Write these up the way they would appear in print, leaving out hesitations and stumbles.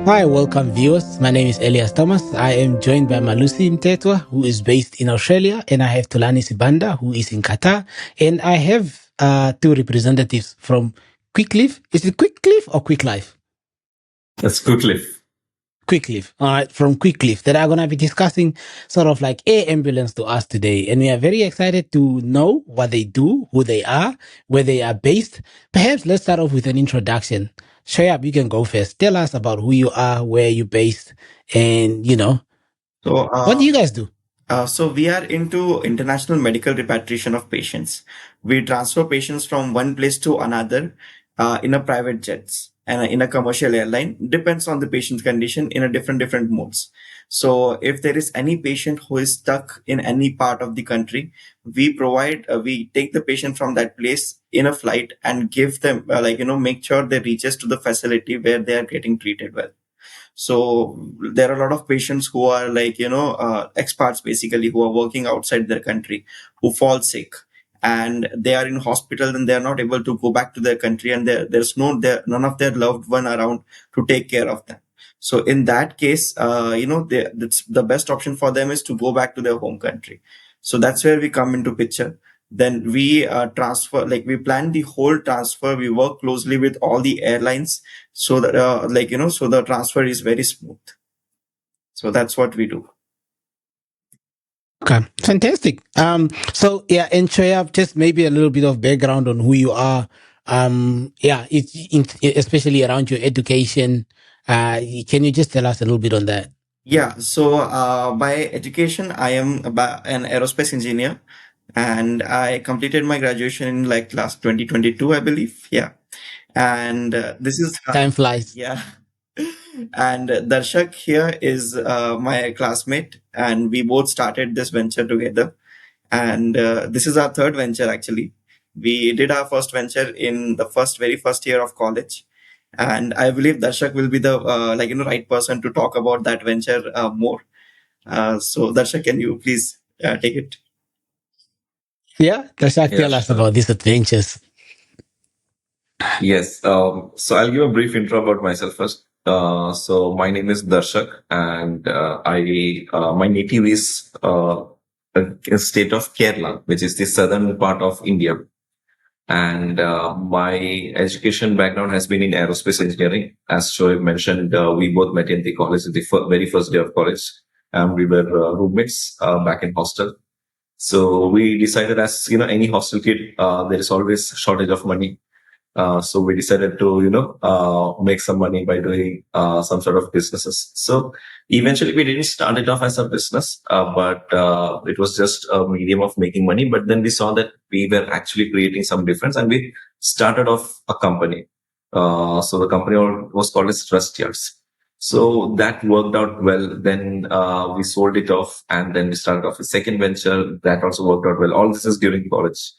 Hi, welcome viewers. My name is Elias Thomas. I am joined by Malusi Mtetwa, who is based in Australia, and I have Thulani Sibanda, who is in Qatar, and I have two representatives from Qwiklif. Is it Qwiklif or Qwiklif? That's Qwiklif. Qwiklif. All right, from Qwiklif, that are going to be discussing sort of like air ambulance to us today. And we are very excited to know what they do, who they are, where they are based. Perhaps let's start off with an introduction. Shoyab, you can go first. Tell us about who you are, where you're based, and, So, what do you guys do? so we are into international medical repatriation of patients. We transfer patients from one place to another in a private jets and in a commercial airline. Depends on the patient's condition in a different modes. So, if there is any patient who is stuck in any part of the country, we take the patient from that place in a flight and give them make sure they reaches to the facility where they are getting treated well. So there are a lot of patients who are expats basically, who are working outside their country, who fall sick and they are in hospital and they are not able to go back to their country, and there's none of their loved one around to take care of them. So in that case, the best option for them is to go back to their home country. So that's where we come into picture. Then we transfer, like we plan the whole transfer. We work closely with all the airlines so that so the transfer is very smooth. So that's what we do. Okay, fantastic. So yeah, and Shoyab, just maybe a little bit of background on who you are. Especially around your education. Can you just tell us a little bit on that? Yeah, so by education I am an aerospace engineer, and I completed my graduation in like last 2022, I believe. Yeah. And this is Time flies. yeah. And Darshak here is my classmate, and we both started this venture together. And this is our third venture actually. We did our first venture in the very first year of college, and I believe Darshak will be the right person to talk about that venture more. So Darshak, can you please take it? Yeah, Dharshak, Yeah, tell us sure. about these adventures. Yes. So I'll give a brief intro about myself first. So my name is Dharshak, and I my native is in state of Kerala, which is the southern part of India. And my education background has been in aerospace engineering. As Shoaib mentioned, we both met in the college, the very first day of college, and we were roommates back in hostel. So we decided, as any hostel kid, there is always shortage of money. So we decided to, make some money by doing some sort of businesses. So eventually we didn't start it off as a business, but it was just a medium of making money. But then we saw that we were actually creating some difference, and we started off a company. So the company was called as Trust Yards. So that worked out well. Then we sold it off, and then we started off a second venture that also worked out well. All this is during college.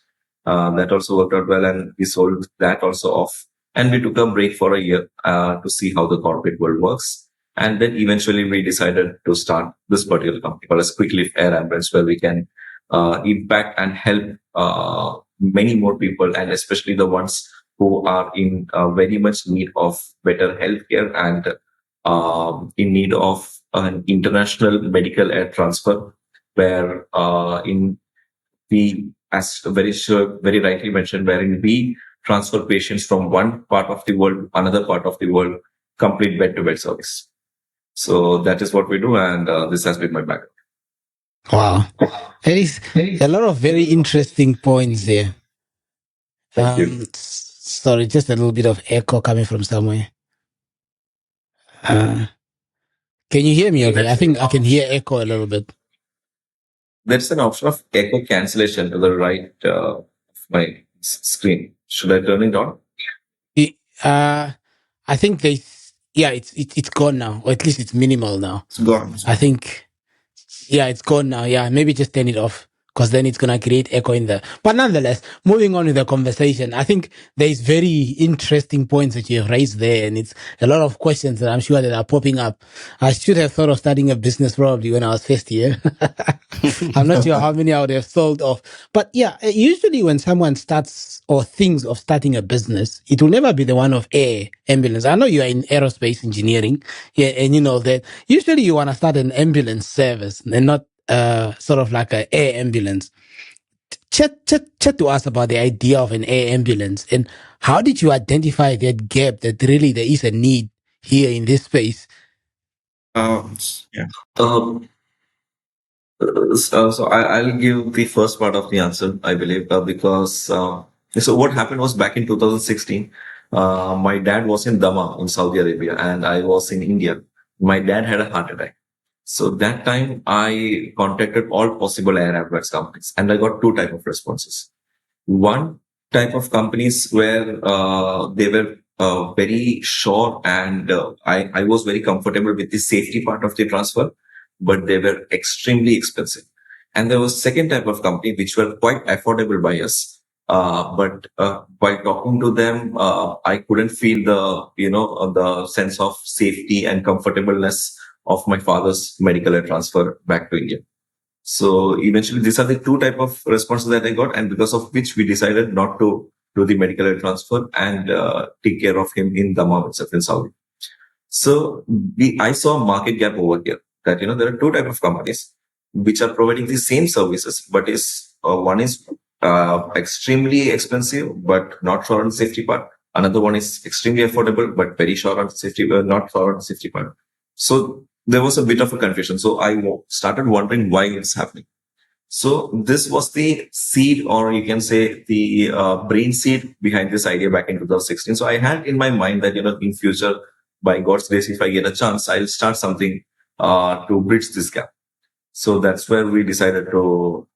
That also worked out well, and we sold that also off. And we took a break for a year to see how the corporate world works. And then eventually we decided to start this particular company called as Qwiklif Air Ambulance, where we can impact and help many more people, and especially the ones who are in very much need of better healthcare and in need of an international medical air transfer, where in we, as very rightly mentioned, wherein we transfer patients from one part of the world, another part of the world, complete bed-to-bed service. So that is what we do, and this has been my background. Wow. There is a lot of very interesting points there. Thank you. Sorry, just a little bit of echo coming from somewhere. Uh, can you hear me okay? I think I can hear echo a little bit. There's an option of echo cancellation to the right of my screen. Should I turn it on? I think it's gone now, or at least it's minimal now. It's gone. I think, yeah, it's gone now. Yeah, maybe just turn it off because then it's going to create echo in there. But nonetheless, moving on with the conversation, I think there's very interesting points that you have raised there, and it's a lot of questions that I'm sure that are popping up. I should have thought of starting a business probably when I was first year. I'm not sure how many I would have sold off. But yeah, usually when someone starts or thinks of starting a business, it will never be the one of air ambulance. I know you are in aerospace engineering, yeah, and you know that usually you want to start an ambulance service and not sort of like an air ambulance. Chat to us about the idea of an air ambulance and how did you identify that gap that really there is a need here in this space? Yeah. Um, I'll give the first part of the answer, I believe, because so what happened was back in 2016, my dad was in Dhamma in Saudi Arabia and I was in India. My dad had a heart attack. So that time I contacted all possible air ambulance companies and I got two type of responses. One type of companies where they were very sure and I was very comfortable with the safety part of the transfer, but they were extremely expensive. And there was second type of company which were quite affordable by us. But by talking to them, I couldn't feel the sense of safety and comfortableness of my father's medical air transfer back to India. So eventually, these are the two type of responses that I got, and because of which we decided not to do the medical aid transfer and take care of him in Dammam itself in Saudi. So I saw a market gap over here that there are two type of companies which are providing the same services, but one is extremely expensive but not sure on the safety part. Another one is extremely affordable but very sure on safety, not sure on the safety part. So there was a bit of a confusion. So I started wondering why it's happening. So this was the seed, or you can say the brain seed behind this idea back in 2016. So I had in my mind that in future, by God's grace, if I get a chance, I'll start something to bridge this gap. So that's where we decided to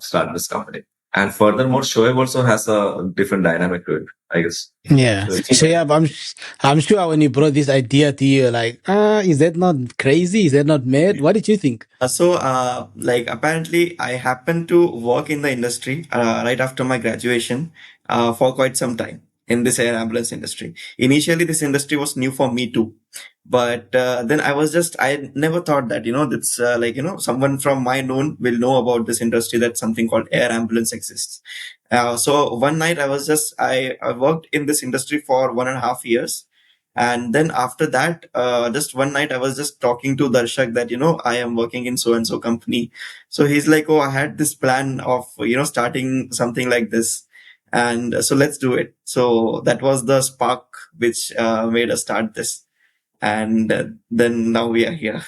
start this company. And furthermore, Shoaib also has a different dynamic to it, I guess. Yeah. So yeah, I'm sure when you brought this idea to you, like, is that not crazy? Is that not mad? What did you think? Like apparently I happened to work in the industry right after my graduation for quite some time in this air ambulance industry. Initially, this industry was new for me too, but then I never thought that that's someone from my known will know about this industry, that something called air ambulance exists. So one night I worked in this industry for 1.5 years. And then after that, just one night I was just talking to Dharshak that, I am working in so and so company. So he's like, oh, I had this plan of, starting something like this. And so let's do it. So that was the spark which made us start this. And then now we are here.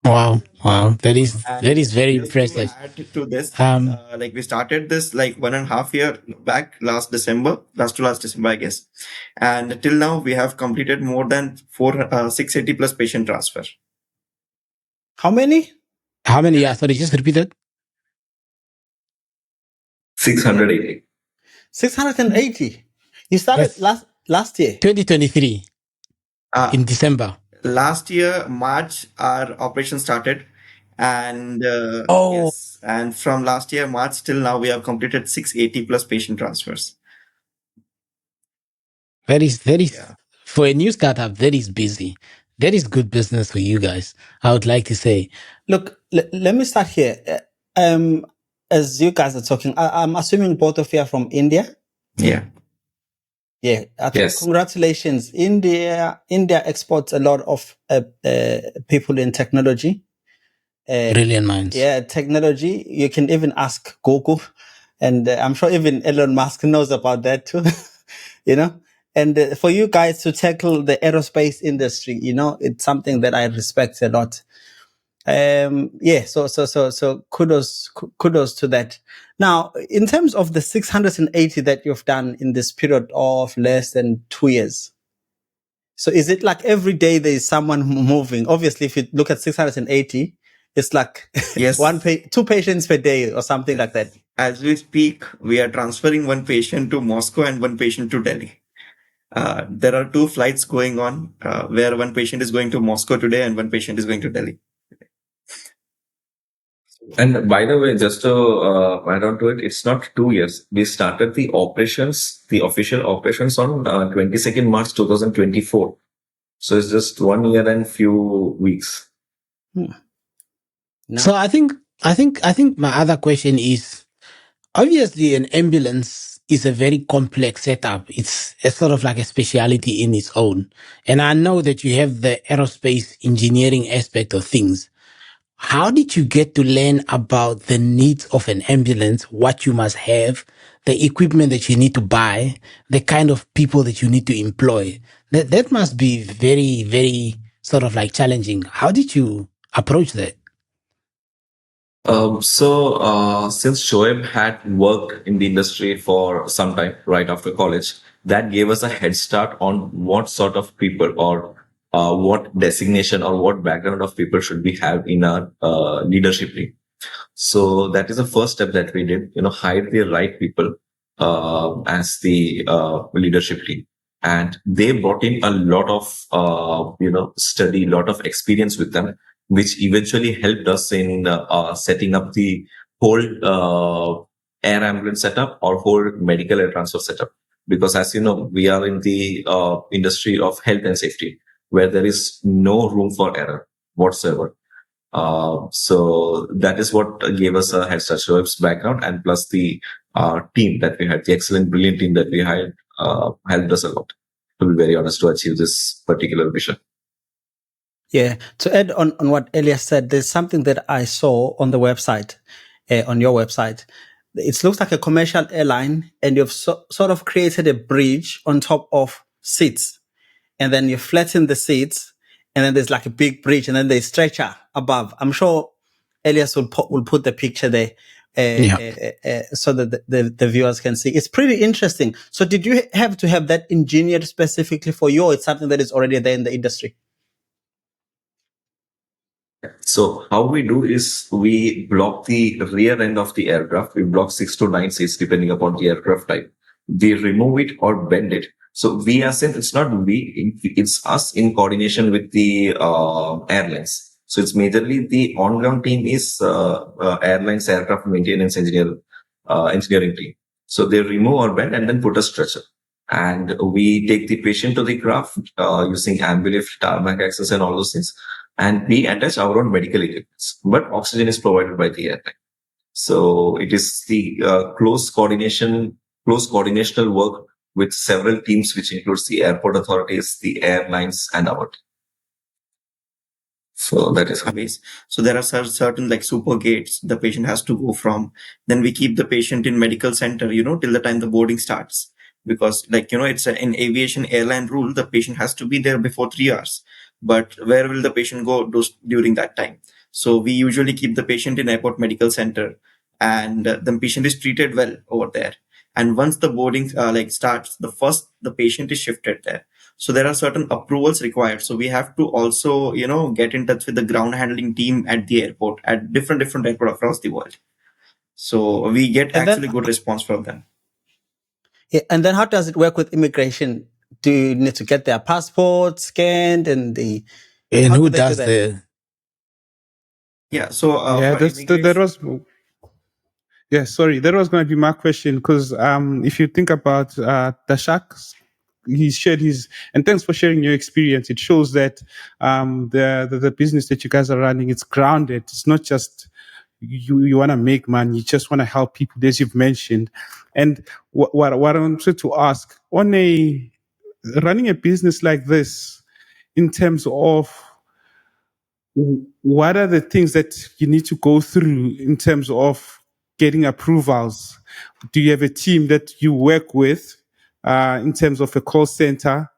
Wow. That is very Just to impressive. add to this, Um, like we started this like 1.5 year back last to last December, I guess. And till now, we have completed more than 680 plus patient transfer. How many? how many? Yeah, sorry, just repeat that. 680. 680. You started Yes. last year. 2023 Uh, in December. Last year, March, our operation started. And Oh, yes, and from last year, March till now, we have completed 680 plus patient transfers. that is Yeah. for a new startup. That is busy. That is good business for you guys. I would like to say. Look, let me start here. As you guys are talking, I'm assuming both of you are from India. Yeah. Yeah. Yes. Congratulations. India exports a lot of people in technology. Brilliant minds. Yeah, technology. You can even ask Google, and I'm sure even Elon Musk knows about that too. And for you guys to tackle the aerospace industry, it's something that I respect a lot. Yeah, so kudos to that. Now, in terms of the 680 that you've done in this period of less than 2 years, so is it like every day there is someone moving? Obviously, if you look at 680, it's like Yes. two patients per day or something like that. As we speak, we are transferring one patient to Moscow and one patient to Delhi. There are two flights going on where one patient is going to Moscow today and one patient is going to Delhi. And by the way, just to add on to it, it's not 2 years. We started the operations, the official operations on 22nd March 2024. So it's just 1 year and few weeks. So I think my other question is, obviously an ambulance is a very complex setup. It's a sort of like a speciality in its own. And I know that you have the aerospace engineering aspect of things. How did you get to learn about the needs of an ambulance, what you must have, the equipment that you need to buy, the kind of people that you need to employ? That must be very, very sort of like challenging. How did you approach that? Since Shoaib had worked in the industry for some time right after college, that gave us a head start on what sort of people or what designation or what background of people should we have in our leadership team. So that is the first step that we did, hire the right people as the leadership team. And they brought in a lot of, study, lot of experience with them, which eventually helped us in setting up the whole air ambulance setup or whole medical air transfer setup. Because as you know, we are in the industry of health and safety, where there is no room for error whatsoever. So that is what gave us a head start. Shoaib's background and plus the team that we had, the excellent, brilliant team that we had, helped us a lot, to be very honest, to achieve this particular vision. Yeah. To add on what Elias said, there's something that I saw on the website, on your website. It looks like a commercial airline, and you've sort of created a bridge on top of seats, and then you flatten the seats, and then there's like a big bridge, and then there's stretcher above. I'm sure Elias will put the picture there. So that the viewers can see. It's pretty interesting. So did you have to have that engineered specifically for you, or it's something that is already there in the industry? So how we do is we block the rear end of the aircraft. We block 6 to 9 seats depending upon the aircraft type. We remove it or bend it. So we as in, it's not we, it's us in coordination with the airlines. So it's majorly the on-ground team is airlines aircraft maintenance engineering team. So they remove or bend and then put a stretcher. And we take the patient to the craft using ambulance, tarmac access and all those things. And we attach our own medical equipment, but oxygen is provided by the airline. So it is the close coordinational work with several teams, which includes the airport authorities, the airlines, and our team. So that is how. So there are certain like super gates the patient has to go from. Then we keep the patient in medical center, till the time the boarding starts. Because it's an aviation airline rule, the patient has to be there before 3 hours. But where will the patient go during that time? So we usually keep the patient in airport medical center, and the patient is treated well over there. And once the boarding starts, the patient is shifted there. So there are certain approvals required. So we have to also, get in touch with the ground handling team at the airport, at different airport across the world. So we get actually good response from them. Yeah, and then how does it work with immigration? Do you need to get their passport scanned and who does the? Yeah. So that was. Yeah, sorry, that was going to be my question because if you think about Dharshak, he shared his, and thanks for sharing your experience. It shows that the business that you guys are running, it's grounded. It's not just you want to make money. You just want to help people, as you've mentioned. And what I wanted to ask, on running a business like this, in terms of what are the things that you need to go through in terms of getting approvals? Do you have a team that you work with in terms of a call center?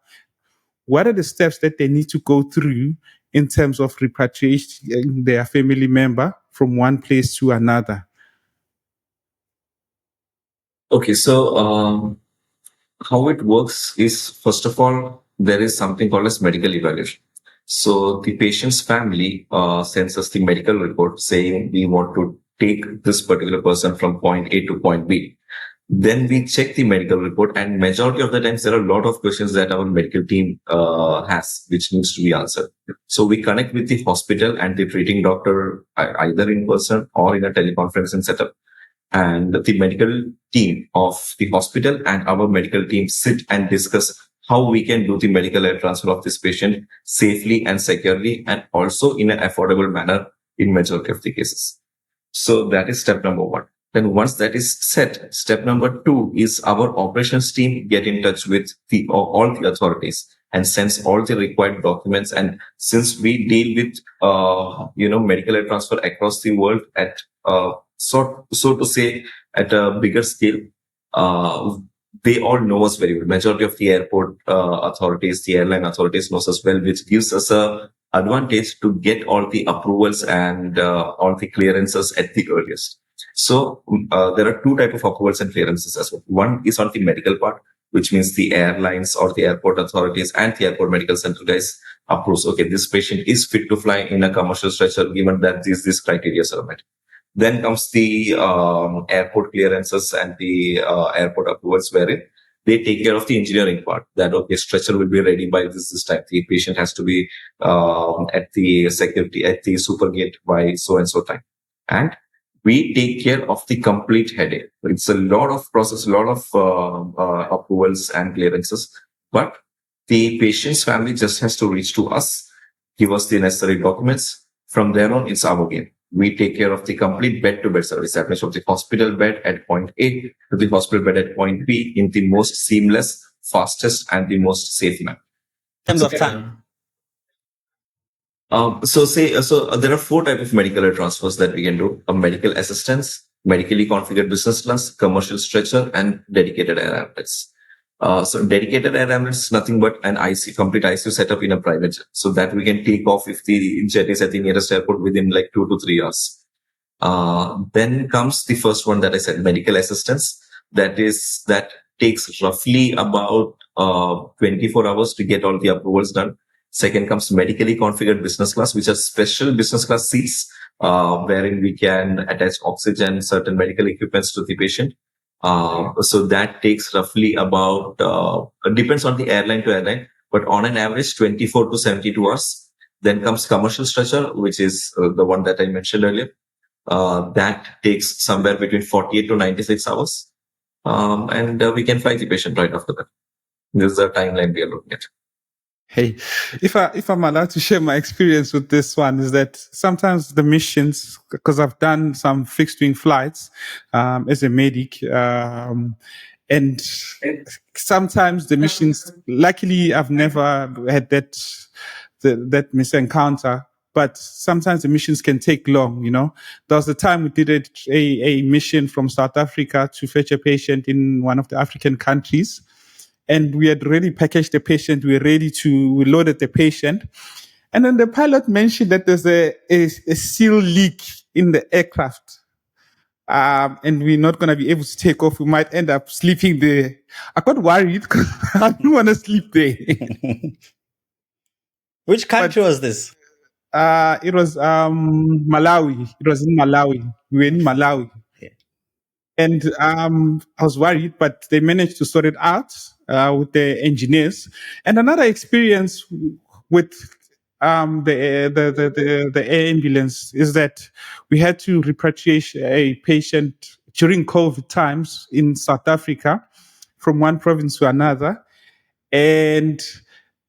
What are the steps that they need to go through in terms of repatriating their family member from one place to another? Okay, so how it works is, first of all, there is something called as medical evaluation. So the patient's family sends us the medical report saying we want to take this particular person from point A to point B. Then we check the medical report, and majority of the times there are a lot of questions that our medical team has, which needs to be answered. So we connect with the hospital and the treating doctor either in person or in a teleconferencing setup. And the medical team of the hospital and our medical team sit and discuss how we can do the medical air transfer of this patient safely and securely, and also in an affordable manner in majority of the cases. So that is step number one. Then once that is set, step number two is our operations team get in touch with all the authorities and sends all the required documents. And since we deal with medical air transfer across the world at so to say at a bigger scale, they all know us very well. Majority of the airport authorities, the airline authorities knows us well, which gives us a advantage to get all the approvals and all the clearances at the earliest. So there are two types of approvals and clearances as well. One is on the medical part, which means the airlines or the airport authorities and the airport medical center guys approves, okay, this patient is fit to fly in a commercial stretcher given that these criteria are met. Then comes the airport clearances and the airport approvals, wherein they take care of the engineering part. That okay, stretcher will be ready by this time. The patient has to be at the security at the super gate by so and so time, and we take care of the complete headache. It's a lot of process, a lot of approvals and clearances, but the patient's family just has to reach to us, give us the necessary documents. From there on, it's our game. We take care of the complete bed-to-bed service. That means from the hospital bed at point A to the hospital bed at point B in the most seamless, fastest, and the most safe manner. In terms of time. So there are four types of medical air transfers that we can do: a medical assistance, medically configured business class, commercial stretcher, and dedicated air ambulance. So dedicated air ambulance is nothing but an complete ICU setup in a private jet. So that we can take off if the jet is at the nearest airport within like 2 to 3 hours. Then comes the first one that I said, medical assistance. That takes roughly about 24 hours to get all the approvals done. Second comes medically configured business class, which are special business class seats, wherein we can attach oxygen, certain medical equipments to the patient. So that takes roughly about, depends on the airline to airline, but on an average, 24 to 72 hours. Then comes commercial stretcher, which is the one that I mentioned earlier. That takes somewhere between 48 to 96 hours. And we can fly the patient right after that. This is the timeline we are looking at. Hey, if I'm allowed to share my experience with this one, is that sometimes the missions, because I've done some fixed wing flights as a medic, and sometimes the missions, luckily I've never had that misencounter, but sometimes the missions can take long, you know. There was the time we did a mission from South Africa to fetch a patient in one of the African countries. And we had already packaged the patient. We loaded the patient. And then the pilot mentioned that there's a seal leak in the aircraft. And we're not going to be able to take off. We might end up sleeping there. I got worried because I didn't want to sleep there. Which country was this? It was Malawi. It was in Malawi. We were in Malawi. And I was worried, but they managed to sort it out with the engineers. And another experience with the air ambulance is that we had to repatriate a patient during COVID times in South Africa from one province to another. And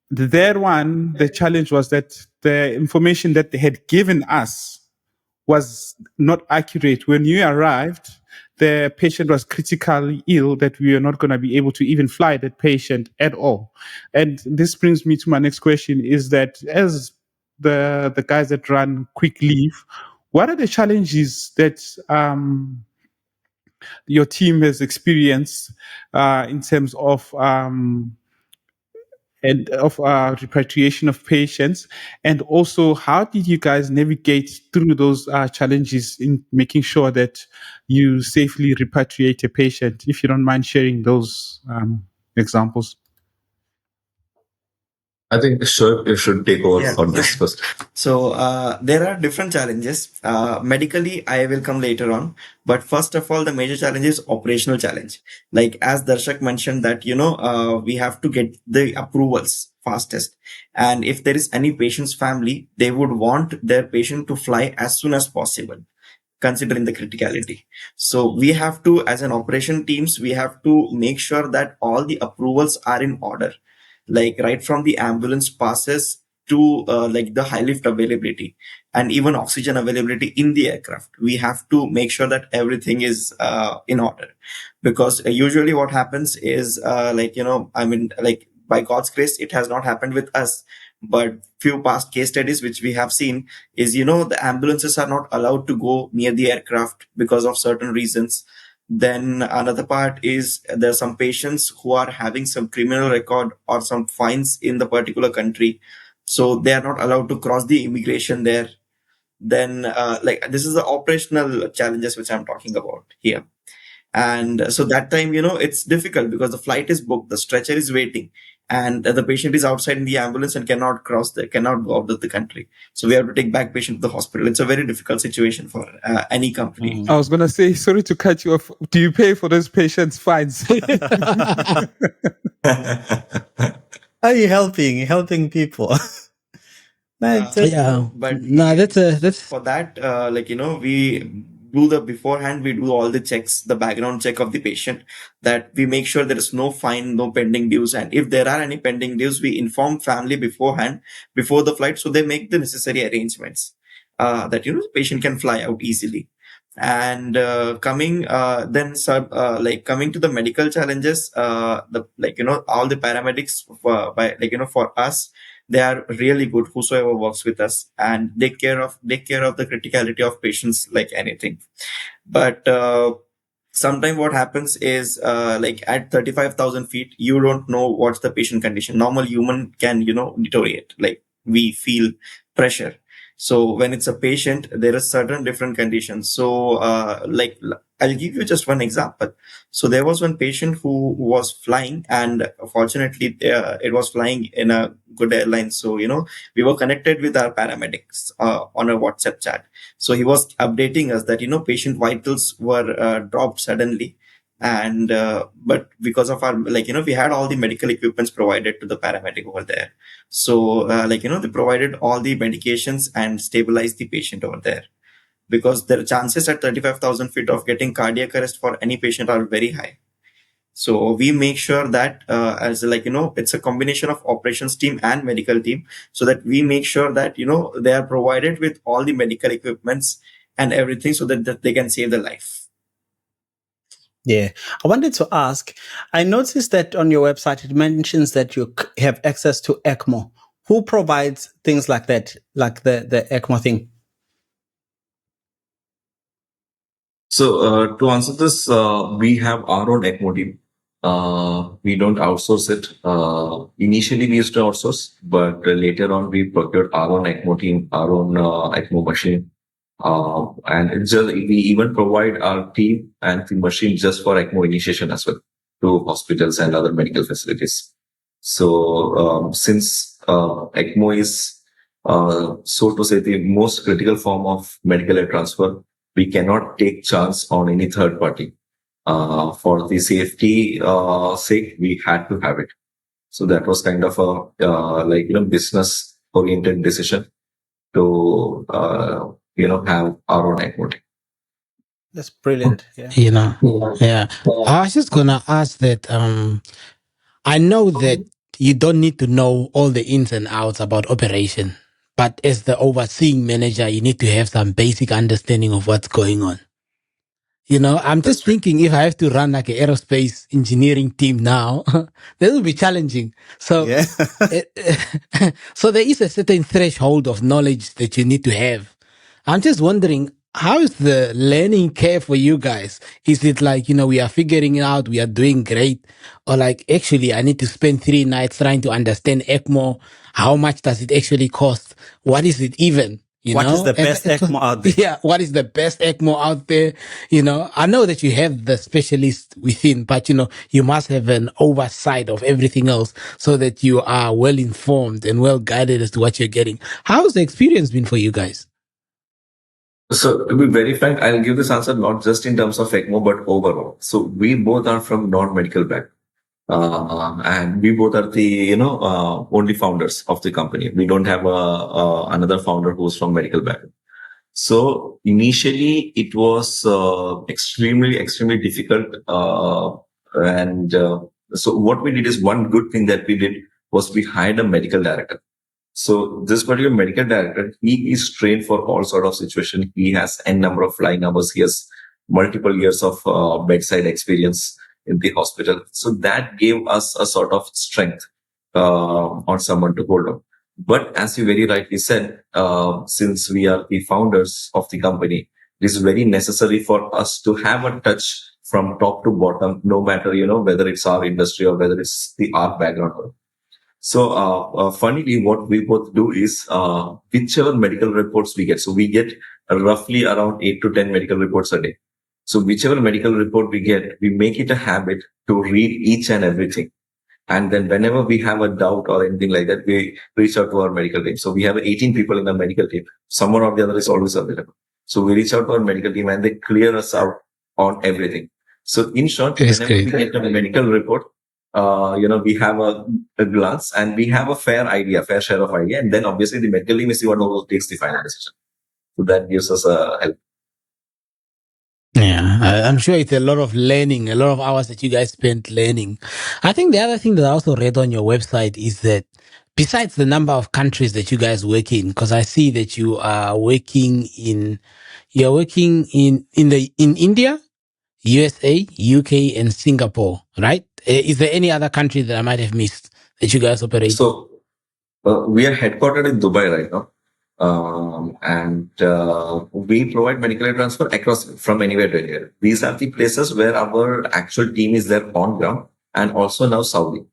the challenge was that the information that they had given us was not accurate. When you arrived, the patient was critically ill that we were not going to be able to even fly that patient at all. And this brings me to my next question, is that as the guys that run Qwiklif, what are the challenges that your team has experienced in terms of repatriation of patients, and also how did you guys navigate through those challenges in making sure that you safely repatriate a patient? If you don't mind sharing those examples. I think Shoaib, you should take over on this first. So there are different challenges. Medically, I will come later on. But first of all, the major challenge is operational challenge. Like as Darshak mentioned that, we have to get the approvals fastest. And if there is any patient's family, they would want their patient to fly as soon as possible, considering the criticality. So we have to, as an operation teams, we have to make sure that all the approvals are in order, like right from the ambulance passes to like the high lift availability and even oxygen availability in the aircraft. We have to make sure that everything is in order, because usually what happens is like by God's grace, it has not happened with us, but few past case studies which we have seen is, the ambulances are not allowed to go near the aircraft because of certain reasons. Then another part is there are some patients who are having some criminal record or some fines in the particular country, so they are not allowed to cross the immigration there. Then like this is the operational challenges which I'm talking about here. And so that time, it's difficult because the flight is booked, the stretcher is waiting, and the patient is outside in the ambulance and cannot go out of the country. So we have to take back patient to the hospital. It's a very difficult situation for any company. I was going to say, sorry to cut you off. Do you pay for those patients' fines? Are you helping people? Yeah, but no, that's for that, we do the beforehand, we do all the checks, the background check of the patient, that we make sure there is no fine, no pending dues. And if there are any pending dues, we inform family beforehand, before the flight, so they make the necessary arrangements that, the patient can fly out easily. And coming coming to the medical challenges, all the paramedics for us, they are really good, whosoever works with us, and take care of the criticality of patients like anything. But sometimes what happens is like at 35,000 feet, you don't know what's the patient condition. Normal human can deteriorate, like we feel pressure. So when it's a patient, there are certain different conditions. So I'll give you just one example. So there was one patient who was flying, and fortunately it was flying in a good airline. So we were connected with our paramedics on a WhatsApp chat. So he was updating us that patient vitals were dropped suddenly, and but because of our we had all the medical equipments provided to the paramedic over there. So they provided all the medications and stabilized the patient over there, because the chances at 35,000 feet of getting cardiac arrest for any patient are very high. So we make sure that as it's a combination of operations team and medical team, so that we make sure that they are provided with all the medical equipments and everything, so that they can save the life. Yeah, I wanted to ask, I noticed that on your website, it mentions that you have access to ECMO. Who provides things like that, like the ECMO thing? So to answer this, we have our own ECMO team. We don't outsource it. Initially, we used to outsource, but later on, we procured our own ECMO team, our own ECMO machine. And it's just, we even provide our team and the machine just for ECMO initiation as well to hospitals and other medical facilities. So since ECMO is, so to say, the most critical form of medical air transfer, we cannot take chance on any third party. For the safety sake, we had to have it. So that was kind of a business oriented decision to have our own ECMO. That's brilliant. Yeah. Yeah. I was just gonna ask that. I know that you don't need to know all the ins and outs about operation, but as the overseeing manager, you need to have some basic understanding of what's going on. I'm just thinking if I have to run like an aerospace engineering team now, that will be challenging. So, Yeah. so there is a certain threshold of knowledge that you need to have. I'm just wondering, how is the learning curve for you guys? Is it like, we are figuring it out, we are doing great? Or like, actually, I need to spend 3 nights trying to understand ECMO. How much does it actually cost? What is it even? You What is know, the best ECMO out there? yeah, what is the best ECMO out there? You know, I know that you have the specialist within, but you know, you must have an oversight of everything else so that you are well informed and well guided as to what you're getting. How's the experience been for you guys? So to be very frank, I'll give this answer not just in terms of ECMO, but overall. So we both are from non-medical background. And we both are the only founders of the company. We don't have another founder who's from medical background. So initially it was extremely difficult. And so what we did is, one good thing that we did was we hired a medical director. So this particular medical director, he is trained for all sort of situations. He has n number of flying hours. He has multiple years of bedside experience in the hospital. So that gave us a sort of strength on someone to hold on. But as you very rightly said, since we are the founders of the company, it is very necessary for us to have a touch from top to bottom, no matter, whether it's our industry or whether it's the art background. So, funnily, what we both do is, whichever medical reports we get, so we get roughly around 8 to 10 medical reports a day. So whichever medical report we get, we make it a habit to read each and everything. And then whenever we have a doubt or anything like that, we reach out to our medical team. So we have 18 people in the medical team. Someone or the other is always available. So we reach out to our medical team and they clear us out on everything. So in short, That is whenever great. we get a medical report, we have a glance and we have a fair share of idea. And then obviously the medical team is the one who takes the final decision. So that gives us a help. Yeah, I'm sure it's a lot of learning, a lot of hours that you guys spent learning. I think the other thing that I also read on your website is that besides the number of countries that you guys work in, because I see that you're working in India, USA, UK, and Singapore, right? Is there any other country that I might have missed that you guys operate? So we are headquartered in Dubai right now. And we provide medical aid transfer across from anywhere to anywhere. These are the places where our actual team is there on ground, and also now Saudi.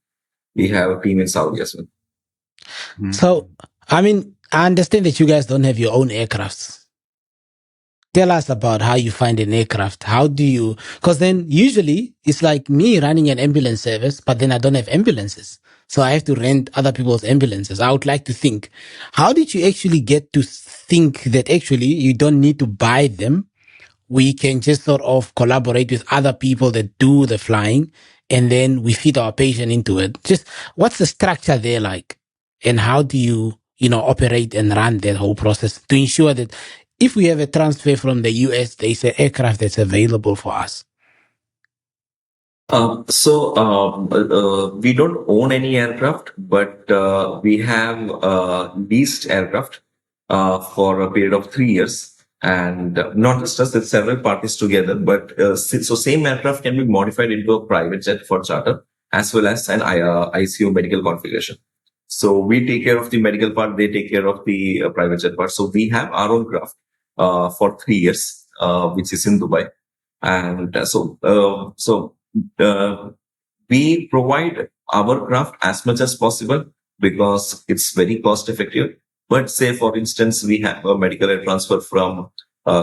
We have a team in Saudi as well. So, I mean, I understand that you guys don't have your own aircrafts. Tell us about how you find an aircraft. How do you, because then usually it's like me running an ambulance service, but then I don't have ambulances. So I have to rent other people's ambulances. I would like to think, how did you actually get to think that actually you don't need to buy them? We can just sort of collaborate with other people that do the flying and then we fit our patient into it. Just what's the structure there like? And how do you, operate and run that whole process to ensure that if we have a transfer from the US, there's an aircraft that's available for us? We don't own any aircraft, but we have leased aircraft for a period of 3 years. And not just us, with several parties together, but so same aircraft can be modified into a private jet for charter as well as an ICU medical configuration. So we take care of the medical part, they take care of the private jet part. So we have our own craft for 3 years, which is in Dubai. And we provide our craft as much as possible because it's very cost effective. But say, for instance, we have a medical air transfer from,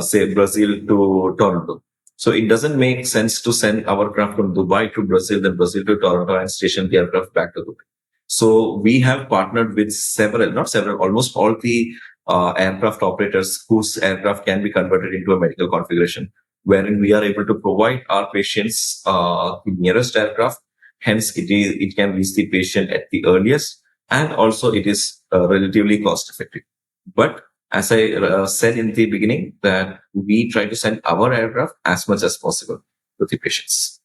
say, Brazil to Toronto. So it doesn't make sense to send our craft from Dubai to Brazil, then Brazil to Toronto and station the aircraft back to Dubai. So we have partnered with almost all the aircraft operators whose aircraft can be converted into a medical configuration, wherein we are able to provide our patients the nearest aircraft. Hence, it can reach the patient at the earliest, and also it is relatively cost effective. But as I said in the beginning, that we try to send our aircraft as much as possible to the patients.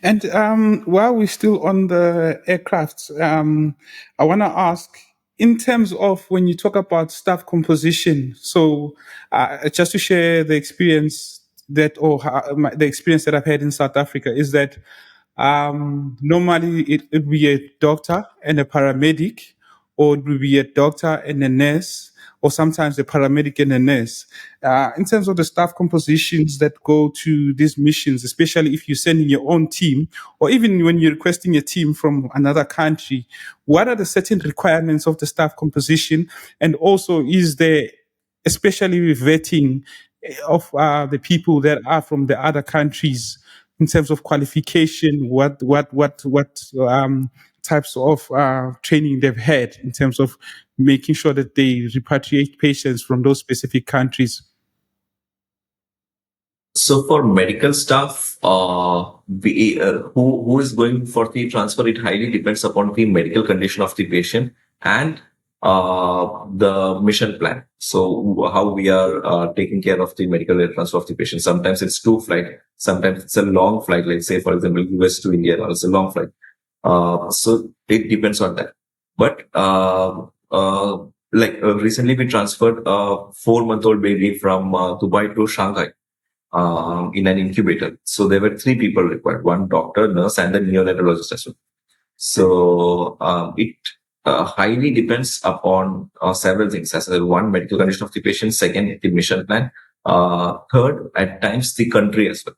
And while we're still on the aircraft, I want to ask, in terms of when you talk about staff composition, so just to share the experience the experience that I've had in South Africa is that normally it would be a doctor and a paramedic, or it would be a doctor and a nurse, or sometimes a paramedic and a nurse. In terms of the staff compositions that go to these missions, especially if you're sending your own team, or even when you're requesting a team from another country, what are the certain requirements of the staff composition? And also, is there, especially with vetting of the people that are from the other countries, in terms of qualification, what types of training they've had in terms of making sure that they repatriate patients from those specific countries? So for medical staff, who is going for the transfer, it highly depends upon the medical condition of the patient and the mission plan. So how we are taking care of the medical transfer of the patient. Sometimes it's 2 flight, sometimes it's a long flight, like say for example US to India, or it's a long flight. So it depends on that. But recently we transferred a 4-month-old baby from Dubai to Shanghai in an incubator. So there were 3 people required: one doctor, nurse, and a neonatologist as well. So it highly depends upon several things. As well, one, medical condition of the patient; second, the mission plan; third, at times the country as well.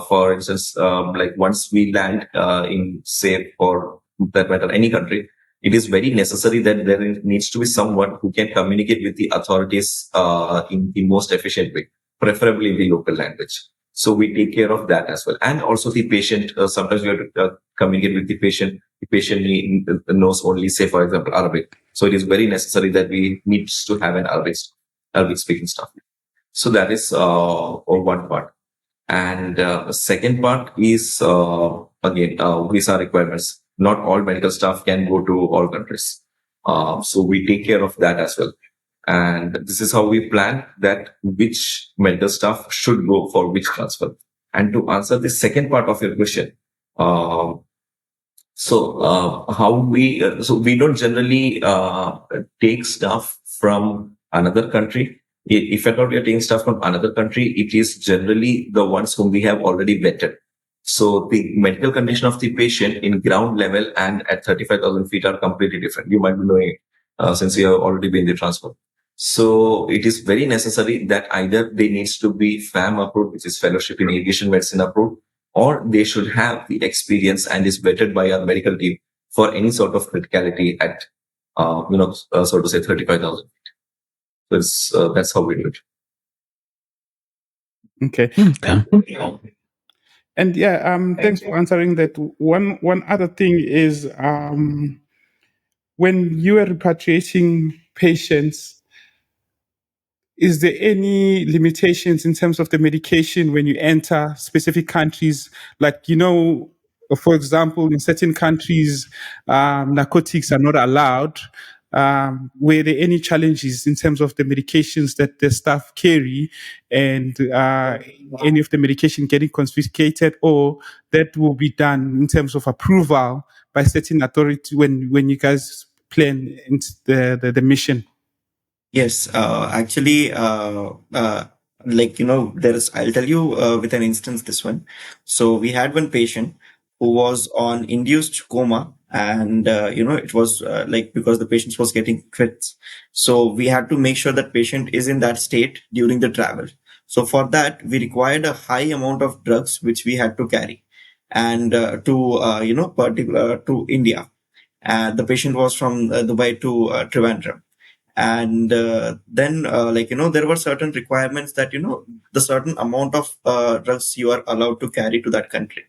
For instance, like once we land in, say, for that matter, any country, it is very necessary that there needs to be someone who can communicate with the authorities in the most efficient way, preferably in the local language. So we take care of that as well. And also the patient, sometimes we have to communicate with the patient. The patient knows only, say, for example, Arabic. So it is very necessary that we need to have an Arabic speaking staff. So that is one part. And the second part is, again, visa requirements. Not all medical staff can go to all countries. So we take care of that as well. And this is how we plan that which medical staff should go for which transfer. And to answer the second part of your question, so we don't generally take staff from another country. If at all we are taking staff from another country, it is generally the ones whom we have already vetted. So the medical condition of the patient in ground level and at 35,000 feet are completely different. You might be knowing since you have already been the transfer. So it is very necessary that either they needs to be FAM approved, which is Fellowship in Aviation Medicine approved, or they should have the experience and is vetted by our medical team for any sort of criticality at, so to say 35,000 feet. That's how we do it. Okay. And yeah, thanks for answering that. One other thing is, when you are repatriating patients, is there any limitations in terms of the medication when you enter specific countries? Like, for example, in certain countries, narcotics are not allowed. Were there any challenges in terms of the medications that the staff carry, and any of the medication getting confiscated, or that will be done in terms of approval by certain authority when you guys plan the mission? Yes, actually, I'll tell you with an instance this one. So we had one patient who was on induced coma, and it was because the patient was getting fits. So we had to make sure that patient is in that state during the travel. So for that, we required a high amount of drugs which we had to carry, and particular to India. And the patient was from Dubai to Trivandrum. And then there were certain requirements that the certain amount of drugs you are allowed to carry to that country.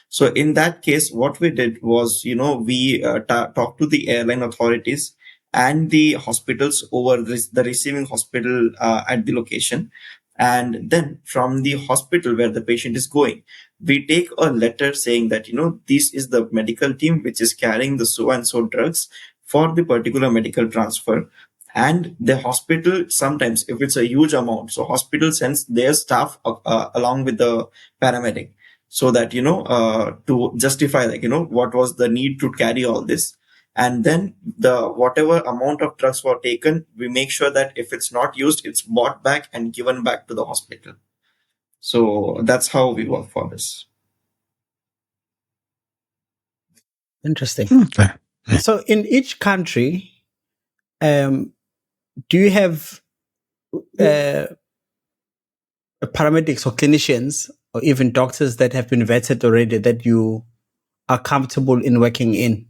So in that case, what we did was we talked to the airline authorities and the hospitals over the receiving hospital at the location. And then from the hospital where the patient is going, we take a letter saying that this is the medical team which is carrying the so and so drugs for the particular medical transfer. And the hospital, sometimes if it's a huge amount, so hospital sends their staff along with the paramedic, so that to justify what was the need to carry all this. And then the whatever amount of drugs were taken, we make sure that if it's not used, it's bought back and given back to the hospital. So that's how we work for this. Interesting. Okay. So in each country, do you have paramedics or clinicians or even doctors that have been vetted already that you are comfortable in working in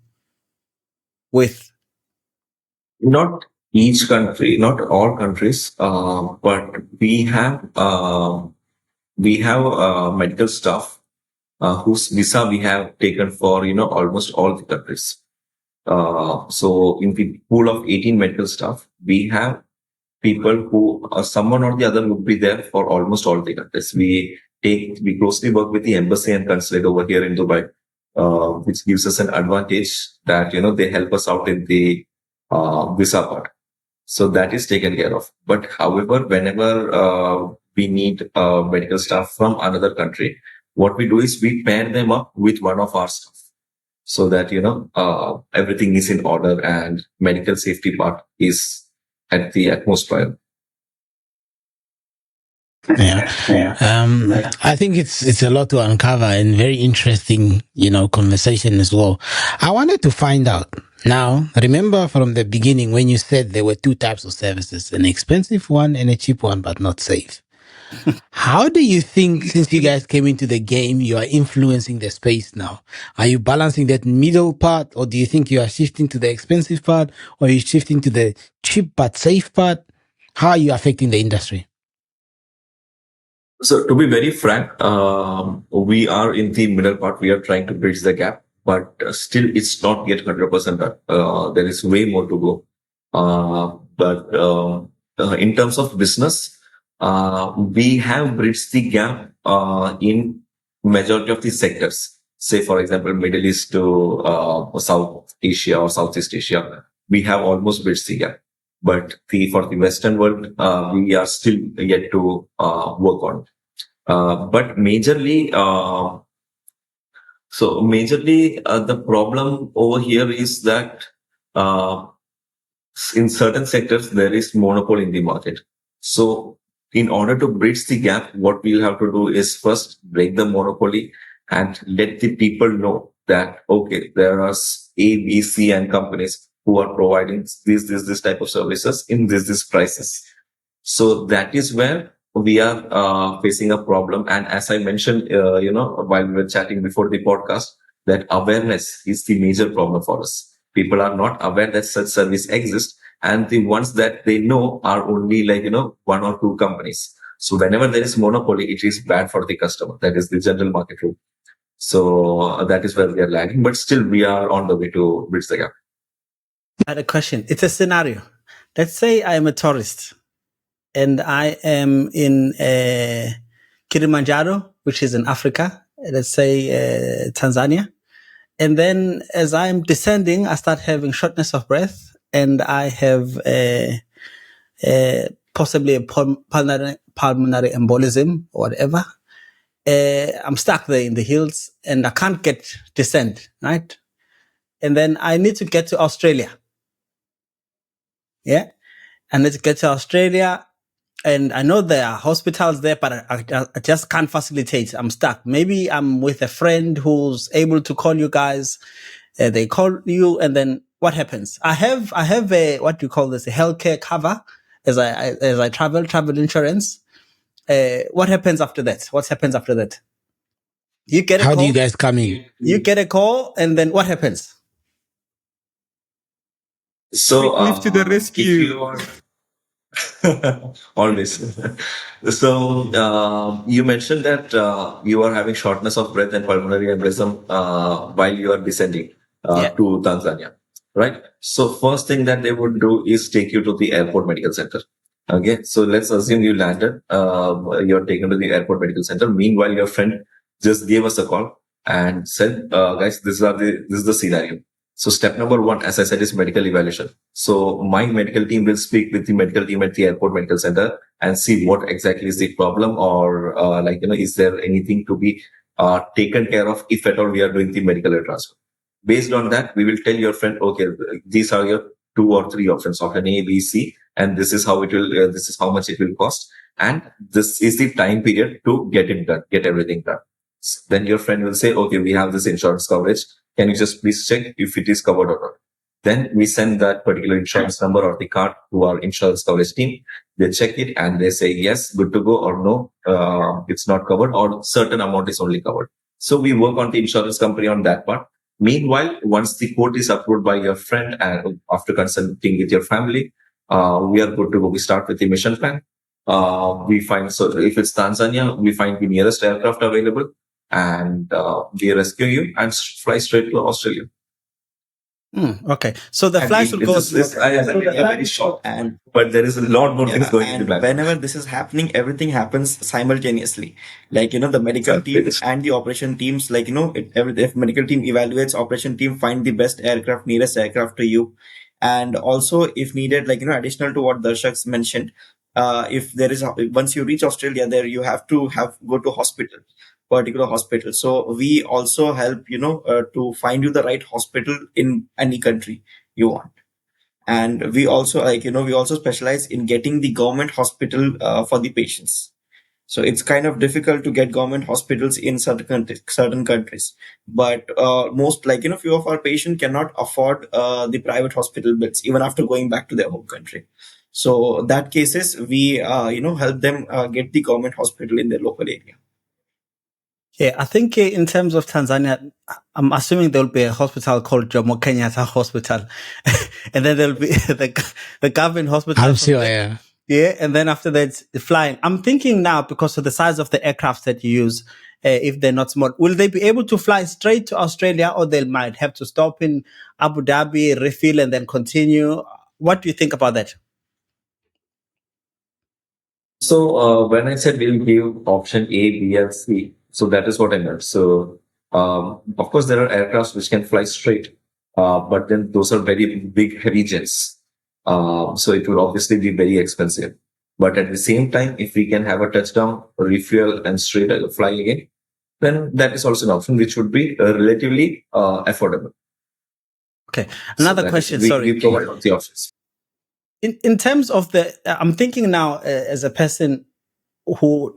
with? Not each country, not all countries, but we have medical staff whose visa we have taken for almost all the countries. So in the pool of 18 medical staff, we have people who someone or the other would be there for almost all the countries. We closely work with the embassy and consulate over here in Dubai, which gives us an advantage that they help us out in the visa part. So that is taken care of. But however, whenever we need medical staff from another country, what we do is we pair them up with one of our staff so that everything is in order and medical safety part is at the utmost priority. Yeah. I think it's a lot to uncover and very interesting, conversation as well. I wanted to find out now, remember from the beginning when you said there were two types of services, an expensive one and a cheap one, but not safe. How do you think, since you guys came into the game, you are influencing the space now? Are you balancing that middle part, or do you think you are shifting to the expensive part, or are you shifting to the cheap but safe part? How are you affecting the industry? So to be very frank, we are in the middle part. We are trying to bridge the gap, but still it's not yet 100% done. There is way more to go. But in terms of business, we have bridged the gap in majority of the sectors. Say, for example, Middle East to South Asia or Southeast Asia, we have almost bridged the gap. But for the Western world, we are still yet to work on. But majorly, the problem over here is that in certain sectors there is monopoly in the market. So in order to bridge the gap, what we'll have to do is first break the monopoly and let the people know that okay, there are A, B, C, and companies who are providing this type of services in this prices. So that is where we are facing a problem. And as I mentioned, while we were chatting before the podcast, that awareness is the major problem for us. People are not aware that such service exists, and the ones that they know are only one or two companies. So whenever there is monopoly, it is bad for the customer. That is the general market rule. So that is where we are lagging, but still we are on the way to bridge the gap. I had a question. It's a scenario. Let's say I am a tourist and I am in Kilimanjaro, which is in Africa, let's say Tanzania. And then as I'm descending, I start having shortness of breath and I have possibly a pulmonary embolism or whatever. I'm stuck there in the hills and I can't descend, right? And then I need to get to Australia. Yeah. I need to get to Australia. And I know there are hospitals there, but I just can't facilitate. I'm stuck. Maybe I'm with a friend who's able to call you guys. They call you, and then what happens? I have a, what do you call this? A healthcare cover as I travel insurance. What happens after that? What happens after that? You get a How call. do you guys come in? You get a call, and then what happens? So Qwiklif to the rescue. Always. So you mentioned that you are having shortness of breath and pulmonary embolism while you are descending to Tanzania, right? So first thing that they would do is take you to the airport medical center. Okay, so let's assume you landed. You're taken to the airport medical center. Meanwhile, your friend just gave us a call and said, "Guys, this is the scenario." So step number one, as I said, is medical evaluation. So my medical team will speak with the medical team at the airport medical center and see what exactly is the problem, or is there anything to be taken care of if at all we are doing the medical air transfer. Based on that, we will tell your friend, okay, these are your 2 or 3 options, option A, B, C, and this is how it will. This is how much it will cost, and this is the time period to get it done, get everything done. Then your friend will say, okay, we have this insurance coverage. Can you just please check if it is covered or not? Then we send that particular insurance number or the card to our insurance coverage team. They check it and they say, yes, good to go, or no, it's not covered, or certain amount is only covered. So we work on the insurance company on that part. Meanwhile, once the quote is approved by your friend and after consulting with your family, we are good to go. We start with the mission plan. We find, so if it's Tanzania, we find the nearest aircraft available and we rescue you and fly straight to Australia. Okay, so the flights will go. Very short, but there is a lot more things going into that. Whenever this is happening, everything happens simultaneously. Like, the medical team and the operation teams, like, if medical team evaluates, operation team find the best aircraft, nearest aircraft to you. And also, if needed, like, additional to what Darshak mentioned, if there is, once you reach Australia, there you have to go to particular hospital. So we also help, to find you the right hospital in any country you want. And we also we also specialize in getting the government hospital for the patients. So it's kind of difficult to get government hospitals in certain countries, but most, few of our patients cannot afford the private hospital bills even after going back to their home country. So that cases we help them get the government hospital in their local area. Yeah, I think in terms of Tanzania, I'm assuming there'll be a hospital called Jomo Kenyatta Hospital, and then there'll be the government hospital. I'm sure, yeah. Yeah, and then after that, flying. I'm thinking now, because of the size of the aircraft that you use, if they're not small, will they be able to fly straight to Australia, or they might have to stop in Abu Dhabi, refill, and then continue? What do you think about that? So when I said we'll give option A, B, and C, so that is what I meant. So of course there are aircrafts which can fly straight, but then those are very big, heavy jets. So it will obviously be very expensive. But at the same time, if we can have a touchdown, refuel, and straight fly again, then that is also an option which would be relatively affordable. Okay, another question. Sorry, we provide the options. In terms of I'm thinking now as a person who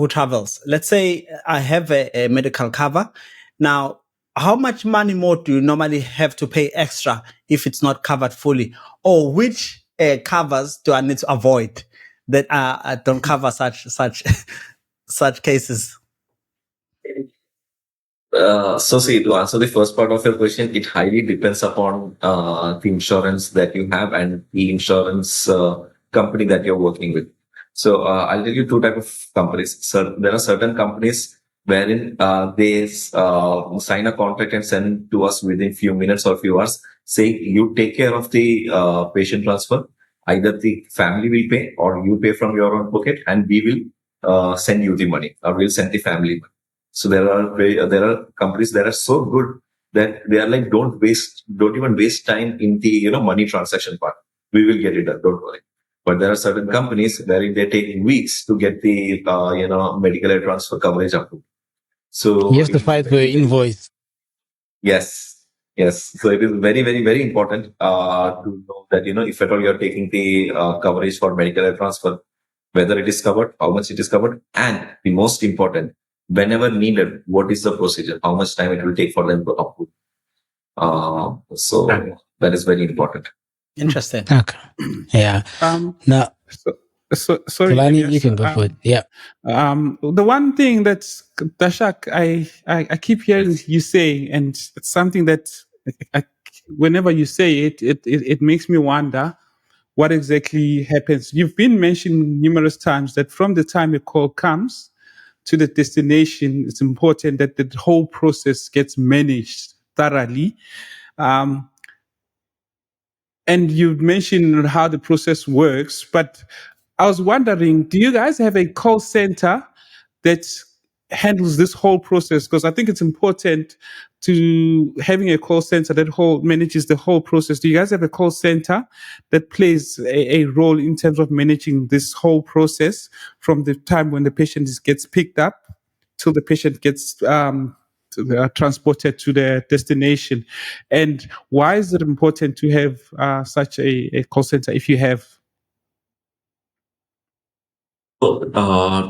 travels. Let's say I have a medical cover. Now, how much money more do you normally have to pay extra if it's not covered fully, or which covers do I need to avoid that don't cover such cases? So see, to answer the first part of your question, it highly depends upon the insurance that you have and the insurance company that you're working with. So I'll tell you two types of companies. So there are certain companies wherein they sign a contract and send to us within few minutes or few hours, saying you take care of the patient transfer. Either the family will pay or you pay from your own pocket, and we will send you the money, or we'll send the family money. So there are companies that are so good that they are like, don't even waste time in the money transaction part. We will get it done, don't worry. But there are certain companies where they take weeks to get the medical air transfer coverage approved. So You have to fight for your invoice. Yes. So it is very, very, very important to know that if at all you are taking the coverage for medical air transfer, whether it is covered, how much it is covered, and the most important, whenever needed, what is the procedure, how much time it will take for them to approve. So that is very important. Interesting. Okay. Yeah. Now, so sorry, Thulani, Elias, you can go for it. Yeah. The one thing that Dharshak, I keep hearing you say, and it's something that whenever you say it makes me wonder what exactly happens. You've been mentioning numerous times that from the time a call comes to the destination, it's important that the whole process gets managed thoroughly. And you mentioned how the process works, but I was wondering, do you guys have a call center that handles this whole process? Because I think it's important to having a call center that manages the whole process. Do you guys have a call center that plays a role in terms of managing this whole process from the time when the patient gets picked up till the patient gets transported to their destination? And why is it important to have such a call center if you have? So,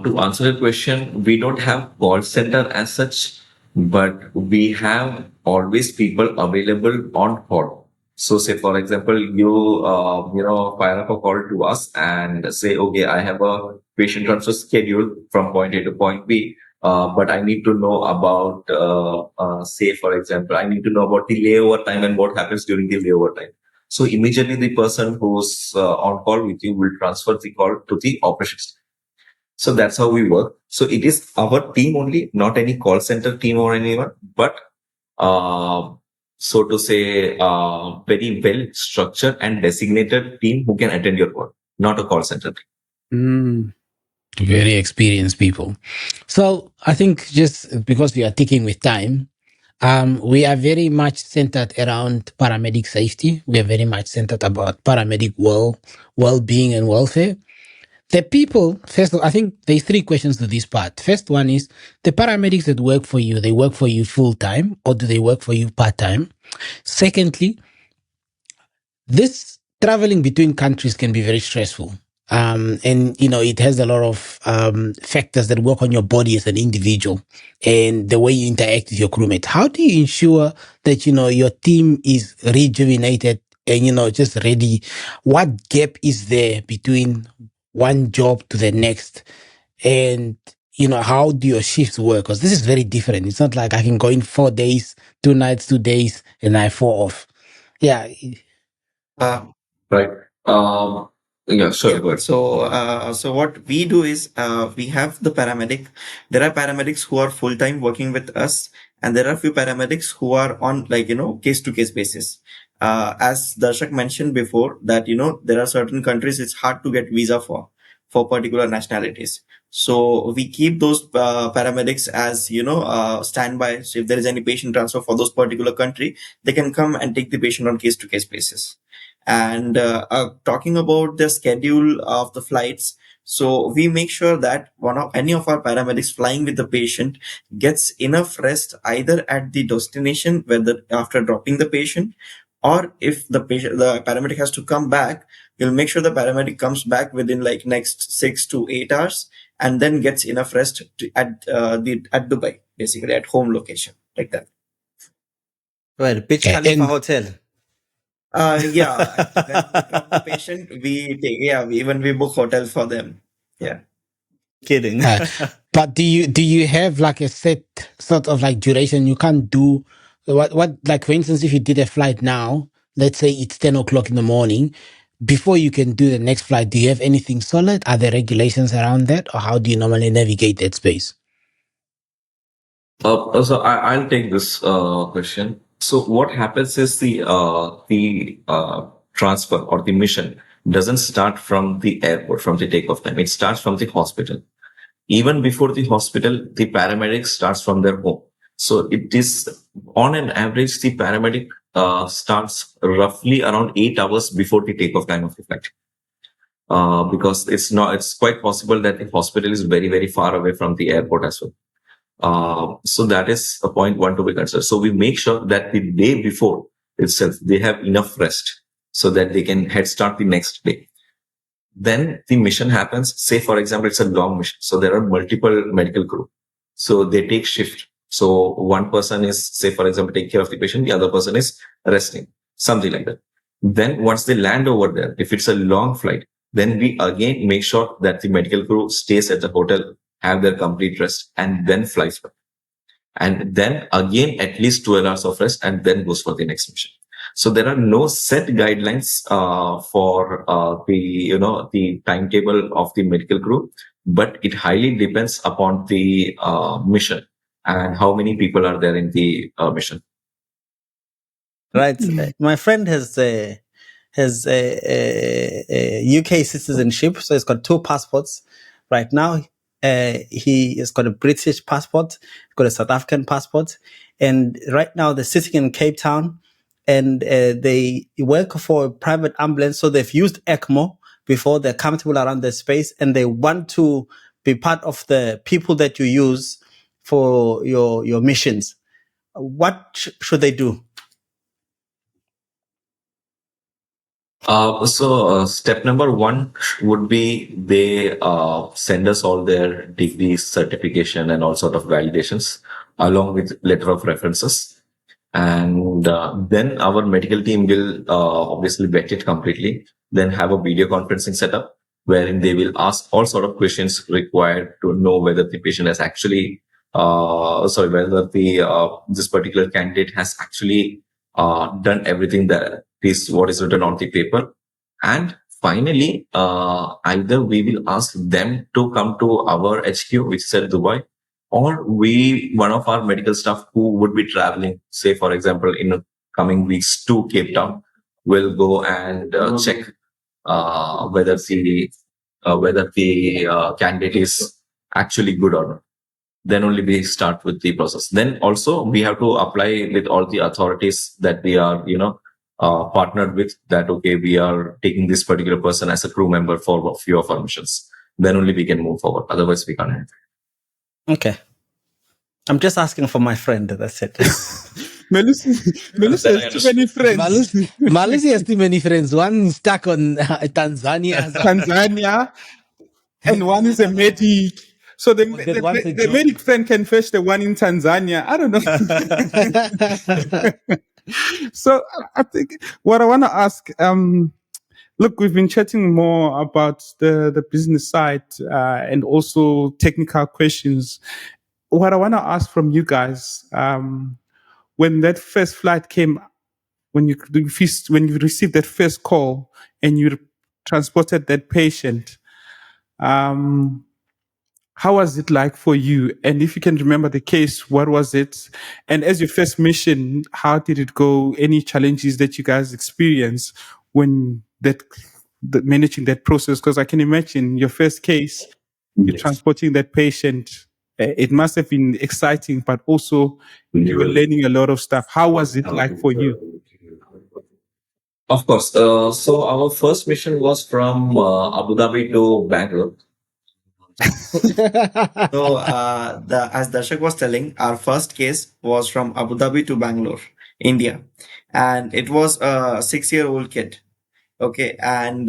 to answer your question, we don't have call center as such, but we have always people available on call. So say, for example, fire up a call to us and say, okay, I have a patient transfer schedule from point A to point B. But I need to know about, say, for example, I need to know about the layover time and what happens during the layover time. So immediately the person who's on call with you will transfer the call to the operations. So that's how we work. So it is our team only, not any call center team or anyone, but uh, so to say, very well structured and designated team who can attend your call, not a call center team. Very experienced people. So I think just because we are ticking with time, we are very much centered around paramedic safety. We are very much centered about paramedic well-being and welfare. The people, first, I think there's three questions to this part. First one is the paramedics that work for you, they work for you full time or do they work for you part time? Secondly, this traveling between countries can be very stressful. And it has a lot of factors that work on your body as an individual and the way you interact with your crewmate. How do you ensure that, your team is rejuvenated and, just ready? What gap is there between one job to the next? And, how do your shifts work? Because this is very different. It's not like I can go in 4 days, 2 nights, 2 days, and I fall off. Yeah. Right. Yeah, sure. Go ahead. So what we do is we have the paramedic. There are paramedics who are full time working with us, and there are few paramedics who are on case to case basis. As Darshak mentioned before, that there are certain countries it's hard to get visa for particular nationalities. So we keep those paramedics as standby. So if there is any patient transfer for those particular country, they can come and take the patient on case to case basis. And talking about the schedule of the flights, so we make sure that any of our paramedics flying with the patient gets enough rest either at the destination, whether after dropping the patient, or if the paramedic has to come back, we'll make sure the paramedic comes back within like next 6 to 8 hours and then gets enough rest at Dubai, basically at home location, like that. Well, Pitch Okay, Khalifa and- Hotel. Yeah. When we drop the patient, we book hotel for them. Yeah. Kidding. But do you have like a set sort of like duration? You can't do what like for instance, if you did a flight now, let's say it's 10 o'clock in the morning, before you can do the next flight, do you have anything solid? Are there regulations around that, or how do you normally navigate that space? So I'll take this question. So what happens is the transfer or the mission doesn't start from the airport, from the takeoff time. It starts from the hospital. Even before the hospital, the paramedic starts from their home. So it is on an average, the paramedic starts roughly around 8 hours before the takeoff time of the flight. Because it's quite possible that the hospital is very, very far away from the airport as well. So that is a point one to be considered. So we make sure that the day before itself, they have enough rest so that they can head start the next day. Then the mission happens. Say, for example, it's a long mission. So there are multiple medical crew. So they take shift. So one person is, say, for example, taking care of the patient. The other person is resting, something like that. Then once they land over there, if it's a long flight, then we again make sure that the medical crew stays at the hotel, have their complete rest, and then flies back. And then again, at least 12 hours of rest, and then goes for the next mission. So there are no set guidelines for the timetable of the medical crew, but it highly depends upon the mission and how many people are there in the mission. Right. My friend has a UK citizenship, so he's got 2 passports. Right now, he has got a British passport, got a South African passport, and right now they're sitting in Cape Town, and they work for a private ambulance. So they've used ECMO before. They're comfortable around their space, and they want to be part of the people that you use for your missions. What should they do? So step number one would be they send us all their degrees, certification, and all sort of validations along with letter of references. And then our medical team will obviously vet it completely, then have a video conferencing setup wherein they will ask all sort of questions required to know whether the patient has actually, whether the this particular candidate has actually done everything that is what is written on the paper. And finally, either we will ask them to come to our HQ, which is at Dubai, or one of our medical staff who would be traveling, say, for example, in the coming weeks to Cape Town, will go and check whether the candidate is actually good or not. Then only we start with the process. Then also we have to apply with all the authorities that we are, partnered with, that, okay, we are taking this particular person as a crew member for a few of our missions. Then only we can move forward. Otherwise we can't. Okay. I'm just asking for my friend. That's it. Malusi has too many friends. Malusi has too many friends. One stuck on Tanzania. Tanzania, and one is a medic. So the medic friend can fetch the one in Tanzania. I don't know. So I think what I want to ask, look, we've been chatting more about the business side and also technical questions. What I want to ask from you guys, when that first flight came, when you received that first call and you transported that patient, how was it like for you? And if you can remember the case, what was it? And as your first mission, how did it go? Any challenges that you guys experienced when managing that process? Because I can imagine your first case, you're transporting that patient. It must have been exciting, but also you were learning a lot of stuff. How was it like for you? Of course. So our first mission was from Abu Dhabi to Bangalore. So, as Darshak was telling, our first case was from Abu Dhabi to Bangalore, India, and it was a 6-year-old kid. Okay, and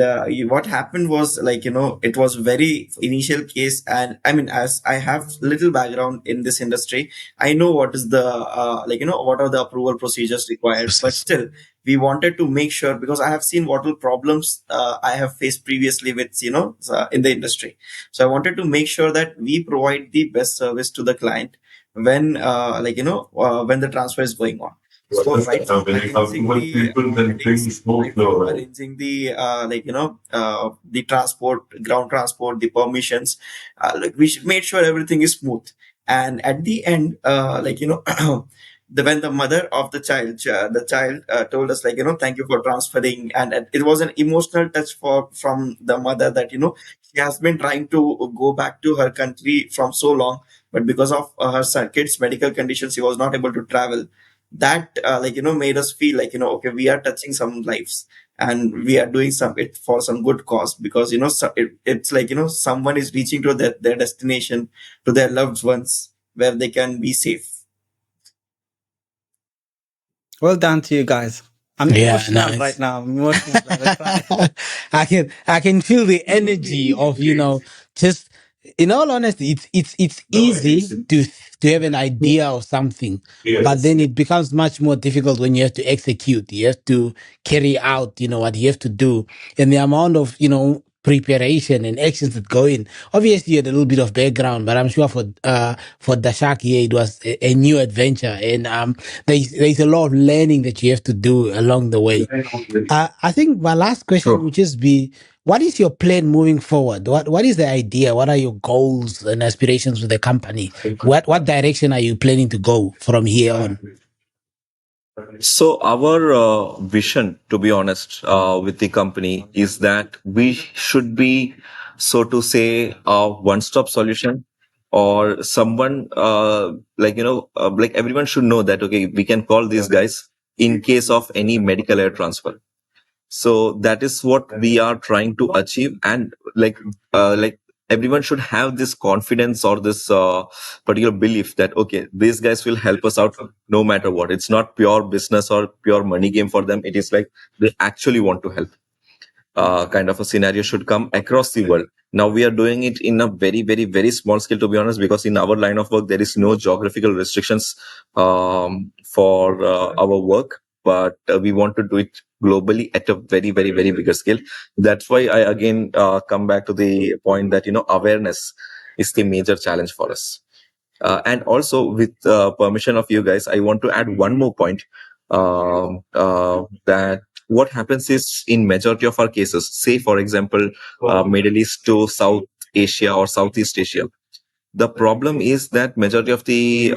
what happened was, like, it was very initial case, and I mean, as I have little background in this industry, I know what is the what are the approval procedures required. But still, we wanted to make sure, because I have seen what all problems I have faced previously with in the industry. So I wanted to make sure that we provide the best service to the client when when the transfer is going on. So right from arranging the paramedics, right from arranging the the transport, ground transport, the permissions, made sure everything is smooth. And at the end, when the mother of the child told us, thank you for transferring, and it was an emotional touch from the mother, that she has been trying to go back to her country from so long, but because of her kid's medical condition, she was not able to travel. That made us feel like, okay, we are touching some lives, and we are doing it for some good cause, because it's like, someone is reaching to their destination, to their loved ones, where they can be safe. Well done to you guys. I'm emotional right now. I'm emotional. I can feel the energy of just, in all honesty, it's easy to have an idea of something, but then it becomes much more difficult when you have to execute. You have to carry out what you have to do, and the amount of preparation and actions that go in. Obviously, you had a little bit of background, but I'm sure for Dharshak here, it was a new adventure, and there's a lot of learning that you have to do along the way. I think my last question would just be, what is your plan moving forward? What is the idea? What are your goals and aspirations with the company? What direction are you planning to go from here on? So our vision, to be honest, with the company is that we should be, so to say, a one-stop solution, or someone like everyone should know that, okay, we can call these guys in case of any medical air transfer. So that is what we are trying to achieve, and like everyone should have this confidence or this particular belief that, okay, these guys will help us out no matter what. It's not pure business or pure money game for them. It is like they actually want to help. Kind of a scenario should come across the world. Now we are doing it in a very, very, very small scale, to be honest, because in our line of work, there is no geographical restrictions for our work, but we want to do it globally at a very, very, very bigger scale. That's why I again come back to the point that, awareness is the major challenge for us. And also, with permission of you guys, I want to add one more point, that what happens is, in majority of our cases, say for example, Middle East to South Asia or Southeast Asia, the problem is that majority of the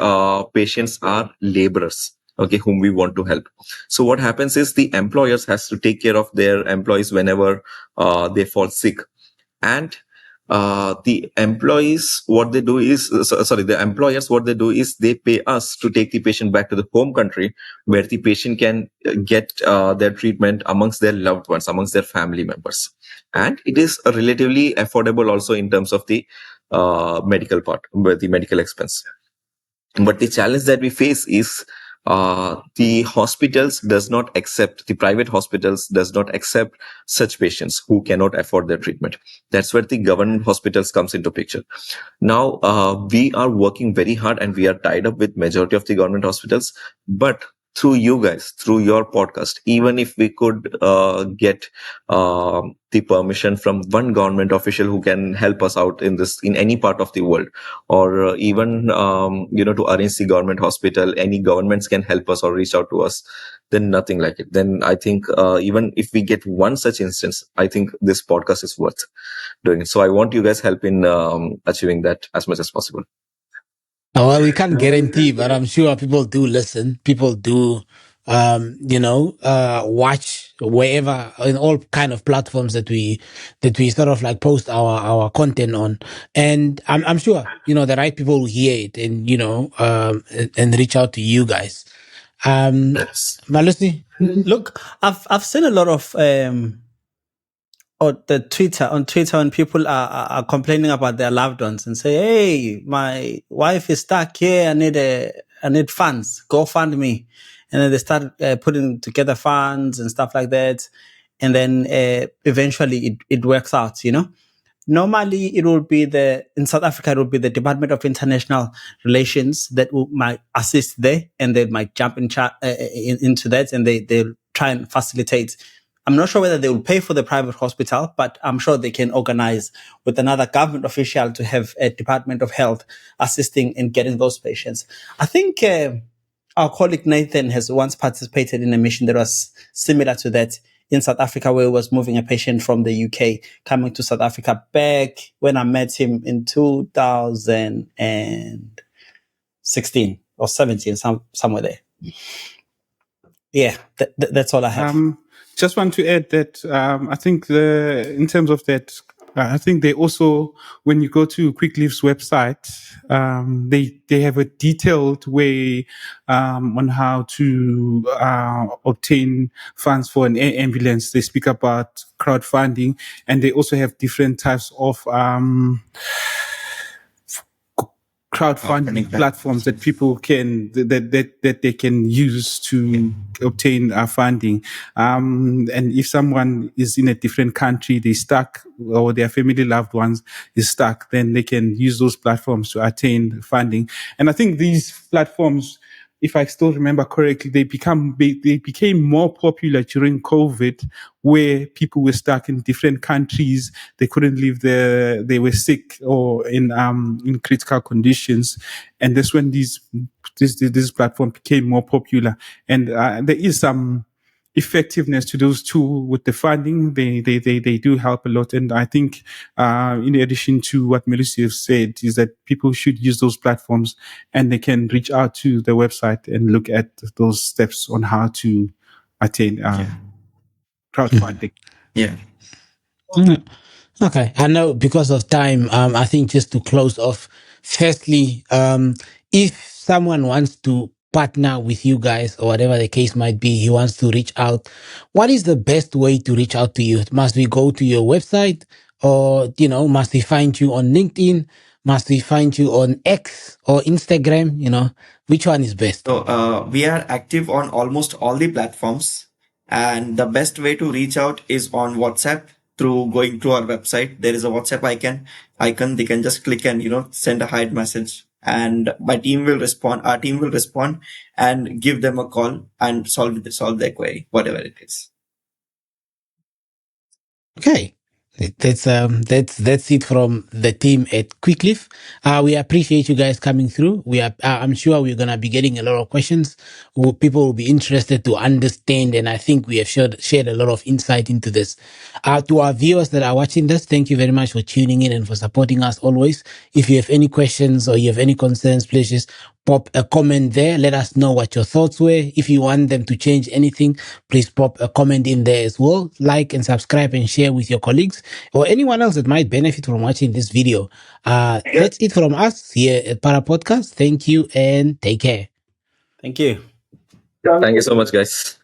patients are laborers, okay, whom we want to help. So what happens is, the employers has to take care of their employees whenever they fall sick. And the employees, what they do is, the employers, what they do is, they pay us to take the patient back to the home country, where the patient can get their treatment amongst their loved ones, amongst their family members. And it is relatively affordable also in terms of the medical part, with the medical expense. But the challenge that we face is, the private hospitals does not accept such patients who cannot afford their treatment. That's where the government hospitals comes into picture. Now, we are working very hard and we are tied up with majority of the government hospitals, but through you guys, through your podcast, even if we could get the permission from one government official who can help us out in any part of the world, or even to arrange the government hospital, any governments can help us or reach out to us, then nothing like it. Then I think even if we get one such instance, I think this podcast is worth doing it. So I want you guys help in achieving that as much as possible. Well, we can't guarantee, but I'm sure people do listen. People do, watch wherever, in all kind of platforms that we sort of like post our content on. And I'm sure, the right people will hear it and, and reach out to you guys. Yes. Malusi? Look, I've seen a lot of on Twitter when people are complaining about their loved ones and say, "Hey, my wife is stuck here. I need funds. Go fund me." And then they start putting together funds and stuff like that, and then eventually it works out. Normally it will be in South Africa, it will be the Department of International Relations that might assist there, and they might jump into that, and they'll try and facilitate. I'm not sure whether they will pay for the private hospital, but I'm sure they can organize with another government official to have a Department of Health assisting in getting those patients. I think our colleague Nathan has once participated in a mission that was similar to that in South Africa, where he was moving a patient from the UK coming to South Africa back when I met him in 2016 or 17, somewhere there. Yeah, that's all I have. Just want to add that I think in terms of that, I think they also, when you go to Qwiklif's website, they have a detailed way on how to obtain funds for an air ambulance. They speak about crowdfunding, and they also have different types of crowdfunding platforms that people can that they can use to obtain funding. And if someone is in a different country, they're stuck, or their family loved ones is stuck, then they can use those platforms to attain funding. And I think these platforms, if I still remember correctly, they became more popular during COVID, where people were stuck in different countries. They couldn't live there. They were sick or in critical conditions. And that's when this platform became more popular. And there is some effectiveness to those tools with the funding. They do help a lot. And I think, in addition to what Malusi has said, is that people should use those platforms, and they can reach out to the website and look at those steps on how to attain crowdfunding. Yeah. Okay, I know because of time, I think just to close off, firstly, if someone wants to partner with you guys or whatever the case might be, he wants to reach out, what is the best way to reach out to you? Must we go to your website, or, must we find you on LinkedIn? Must we find you on X or Instagram? Which one is best? So we are active on almost all the platforms, and the best way to reach out is on WhatsApp. through going to our website. There is a WhatsApp icon. They can just click and, send a hide message, and my team will respond. Our team will respond and give them a call and solve their query, whatever it is. Okay. That's it from the team at Qwiklif. We appreciate you guys coming through. I'm sure we're gonna be getting a lot of questions. People will be interested to understand, and I think we have shared a lot of insight into this. To our viewers that are watching this, thank you very much for tuning in and for supporting us always. If you have any questions or you have any concerns, please just pop a comment there. Let us know what your thoughts were. If you want them to change anything, please pop a comment in there as well. Like and subscribe and share with your colleagues or anyone else that might benefit from watching this video. That's it from us here at ParaPodcast. Thank you and take care. Thank you. Thank you so much, guys.